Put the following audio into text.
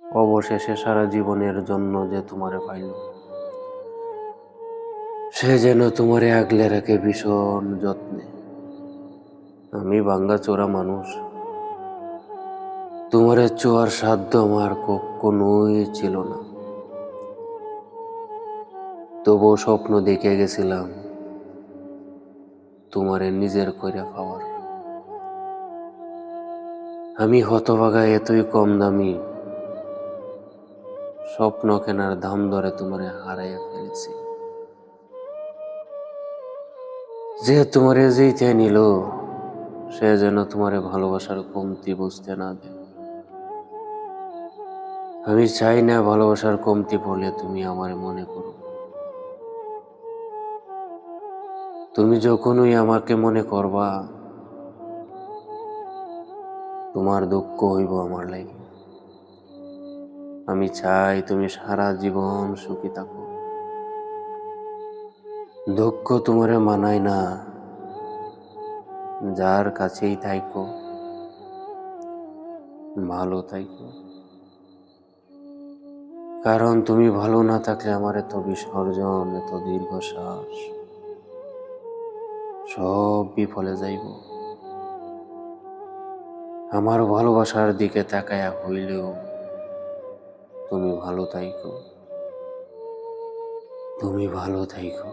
অবশেষে সারা জীবনের জন্য যে তোমারে পাইল, সে যেন তোমারে আগলে রাখে ভীষণ যত্নে। আমি ভাঙ্গা চোরা মানুষ, তোমারে চোয়ার সাধ্য আমার কখনোই ছিল না। তবুও স্বপ্ন দেখে গেছিলাম তোমারে নিজের কইরা পাওয়ার। আমি হতভাগা এতই কম দামি, স্বপ্ন কেনার দাম ধরে তোমারে হারাইয়া ফেলেছি। যে তোমারে যেইতে নিল, সে যেন তোমারে ভালোবাসার কমতি বুঝতে না দেয়। আমি চাই না ভালোবাসার কমতি পড়লে তুমি আমারে মনে করো। তুমি যখনই আমাকে মনে করবা, তোমার দুঃখ হইব আমার লাগি। আমি চাই তুমি সারা জীবন সুখী থাকো। দুঃখ তোমারে মানায় না, যার কাছেই থাইকো ভালো থাইকো। কারণ তুমি ভালো না থাকলে আমার এত বিসর্জন, এত দীর্ঘশ্বাস সব বিফলে যাইব। আমার ভালোবাসার দিকে তাকায়া হইলেও তুমি ভালো থাইকো, তুমি ভালো থাইকো।